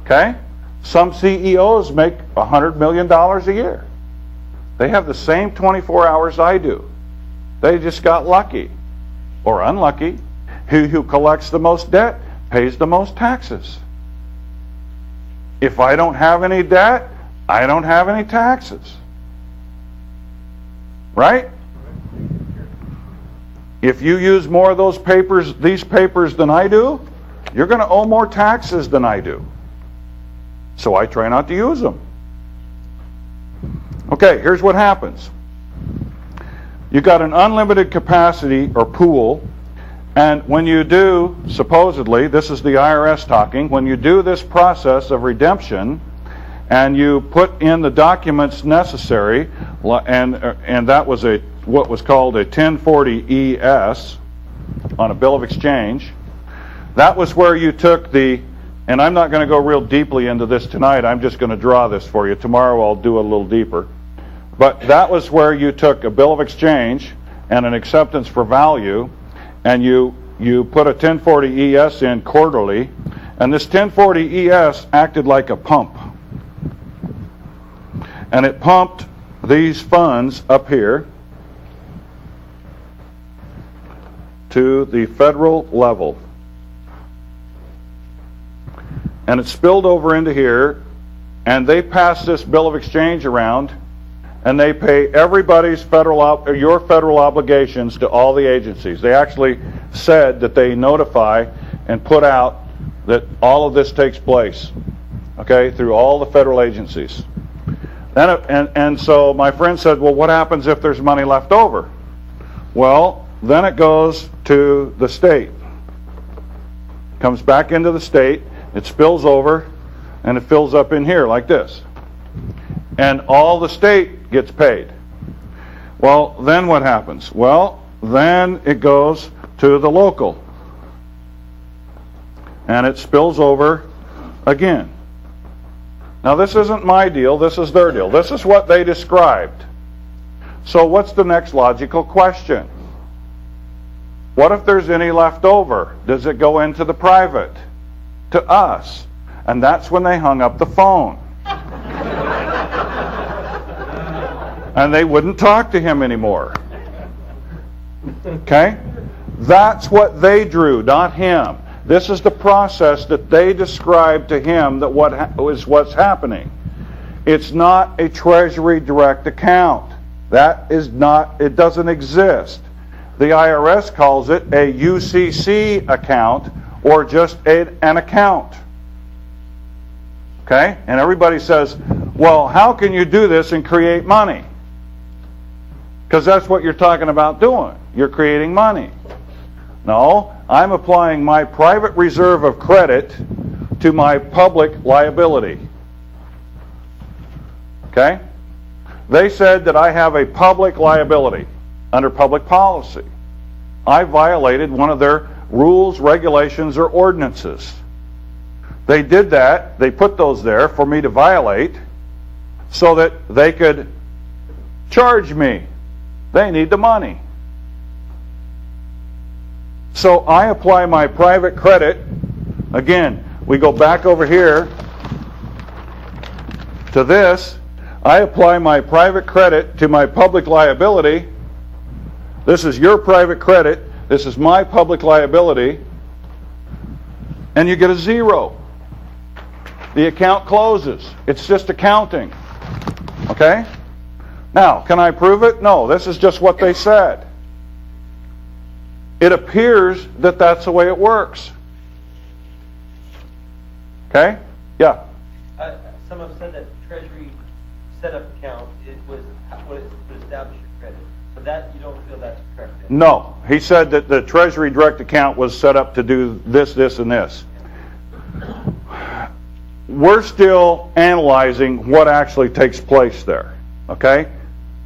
Okay? Some CEOs make $100 million a year. They have the same 24 hours I do. They just got lucky or unlucky. He who collects the most debt pays the most taxes. If I don't have any debt, I don't have any taxes. Right? If you use more of these papers than I do, you're going to owe more taxes than I do. So I try not to use them. Okay, here's what happens. You got an unlimited capacity or pool, and when you do, supposedly, this is the IRS talking, when you do this process of redemption, and you put in the documents necessary, and that was what was called a 1040-ES on a bill of exchange. That was where you took and I'm not going to go real deeply into this tonight, I'm just going to draw this for you. Tomorrow I'll do a little deeper. But that was where you took a bill of exchange and an acceptance for value, and you put a 1040-ES in quarterly, and this 1040-ES acted like a pump. And it pumped these funds up here to the federal level. And it spilled over into here, and they pass this bill of exchange around, and they pay everybody's your federal obligations to all the agencies. They actually said that they notify and put out that all of this takes place, okay, through all the federal agencies. And so my friend said, well, what happens if there's money left over? Well, then it goes to the state. Comes back into the state, it spills over, and it fills up in here like this. And all the state gets paid. Well, then what happens? Well, then it goes to the local. And it spills over again. Now, this isn't my deal, this is their deal. This is what they described. So what's the next logical question? What if there's any left over? Does it go into the private? To us? And that's when they hung up the phone. And they wouldn't talk to him anymore. Okay? That's what they drew, not him. This is the process that they described to him that what's happening. It's not a Treasury direct account. It doesn't exist. The IRS calls it a UCC account or just an account. Okay? And everybody says, well, how can you do this and create money? Because that's what you're talking about doing. You're creating money. No, I'm applying my private reserve of credit to my public liability. Okay? They said that I have a public liability under public policy. I violated one of their rules, regulations, or ordinances. They did that. They put those there for me to violate so that they could charge me. They need the money. So I apply my private credit. Again, we go back over here to this. I apply my private credit to my public liability. This is your private credit. This is my public liability. And you get a zero. The account closes. It's just accounting. Okay? Now, can I prove it? No, this is just what they said. It appears that that's the way it works. Okay? Yeah? Some have said that Treasury setup account was what it would establish your credit. But that, you don't feel that's correct? Then? No. He said that the Treasury direct account was set up to do this, this, and this. We're still analyzing what actually takes place there. Okay?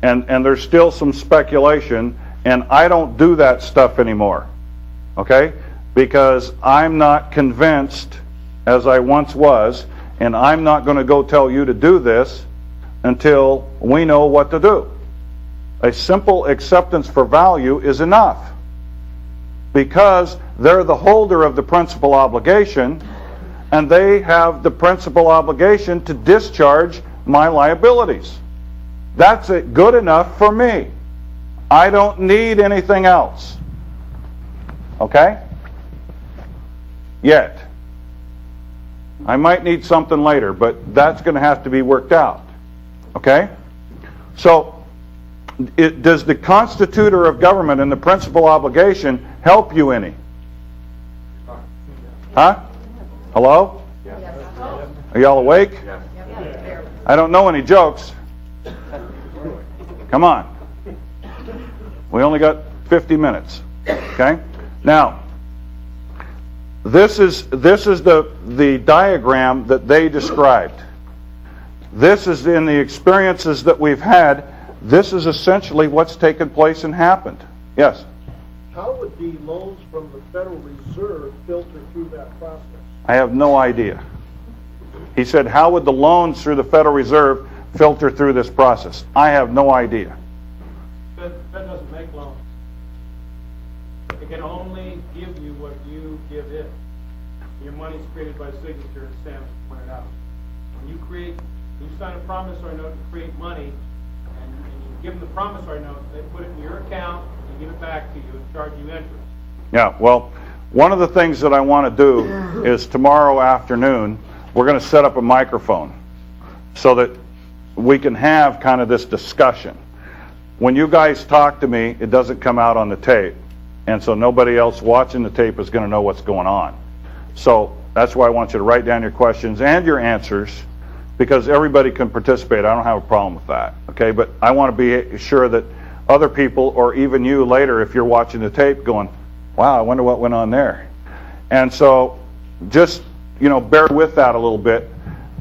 And there's still some speculation, and I don't do that stuff anymore. Okay? Because I'm not convinced, as I once was, and I'm not going to go tell you to do this until we know what to do. A simple acceptance for value is enough. Because they're the holder of the principal obligation, and they have the principal obligation to discharge my liabilities. That's it, good enough for me. I don't need anything else. Okay? Yet. I might need something later, but that's going to have to be worked out. Okay? So, does the constitutor of government and the principal obligation help you any? Huh? Hello? Are y'all awake? I don't know any jokes. Come on. We only got 50 minutes. Okay? Now, this is the diagram that they described. This is in the experiences that we've had. This is essentially what's taken place and happened. Yes? How would the loans from the Federal Reserve filter through that process? I have no idea. He said, how would the loans through the Federal Reserve filter through this process? I have no idea. The Fed doesn't make loans. It can only give you what you give it. Your money's created by signature, as Sam pointed out. When you sign a promissory note to create money, and you give them the promissory note, they put it in your account, and give it back to you and charge you interest. Yeah, well, one of the things that I want to do is tomorrow afternoon, we're going to set up a microphone so that we can have kind of this discussion. When you guys talk to me, it doesn't come out on the tape, and so nobody else watching the tape is going to know what's going on. So that's why I want you to write down your questions and your answers, because everybody can participate. I don't have a problem with that, okay? But I want to be sure that other people, or even you later, if you're watching the tape, going, wow, I wonder what went on there. And so just, bear with that a little bit.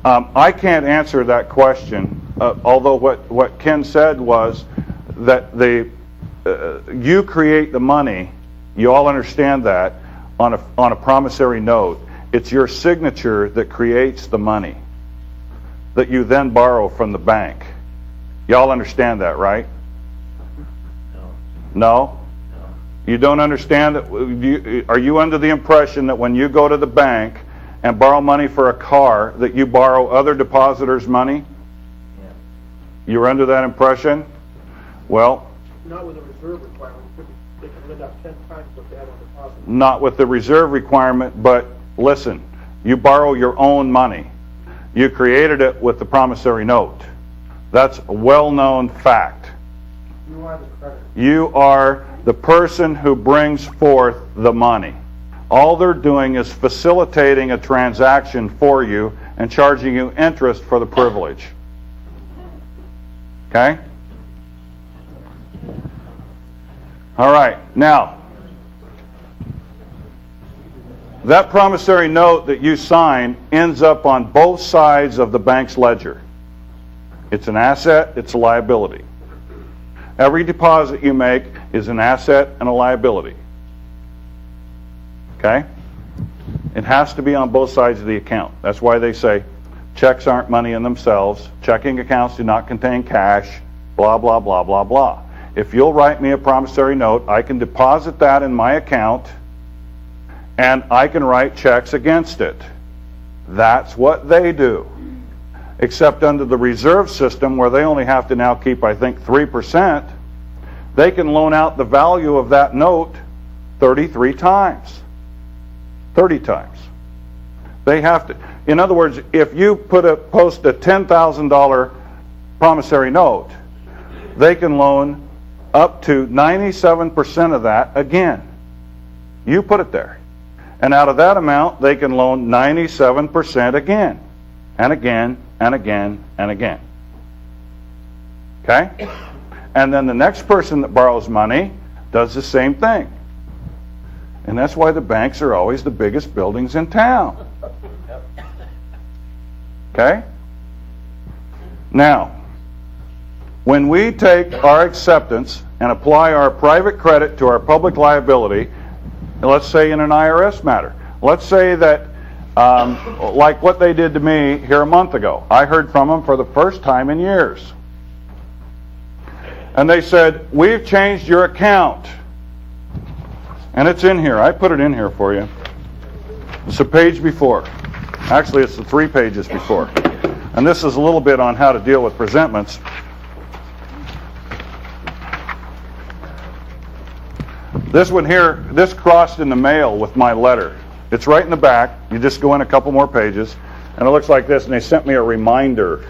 I can't answer that question, although what Ken said was that you create the money. You all understand that on a promissory note. It's your signature that creates the money that you then borrow from the bank. Y'all understand that, right? No? You don't understand that? Are you under the impression that when you go to the bank and borrow money for a car, that you borrow other depositors' money? You're under that impression? Well, Not with a reserve requirement. They can lend out 10 times what they have on deposit. not with the reserve requirement, but listen, you borrow your own money. You created it with the promissory note. That's a well-known fact. You are the creditor. You are the person who brings forth the money. All they're doing is facilitating a transaction for you and charging you interest for the privilege. Okay? All right. Now, that promissory note that you sign ends up on both sides of the bank's ledger. It's an asset, it's a liability. Every deposit you make is an asset and a liability. Okay? It has to be on both sides of the account. That's why they say checks aren't money in themselves, checking accounts do not contain cash, blah, blah, blah, blah, blah. If you'll write me a promissory note, I can deposit that in my account, and I can write checks against it. That's what they do. Except under the reserve system, where they only have to now keep, I think, 3%, they can loan out the value of that note 33 times. 30 times. They have to, in other words, if you post a $10,000 promissory note, they can loan up to 97% of that again. You put it there. And out of that amount, they can loan 97% again, and again, and again, and again. Okay? And then the next person that borrows money does the same thing. And that's why the banks are always the biggest buildings in town. Okay? Now, when we take our acceptance and apply our private credit to our public liability, let's say in an IRS matter, let's say that like what they did to me here a month ago. I heard from them for the first time in years. And they said, we've changed your account. And it's in here. I put it in here for you. It's a page before. Actually, it's the 3 pages before. And this is a little bit on how to deal with presentments. This one here, this crossed in the mail with my letter. It's right in the back. You just go in a couple more pages, and it looks like this, and they sent me a reminder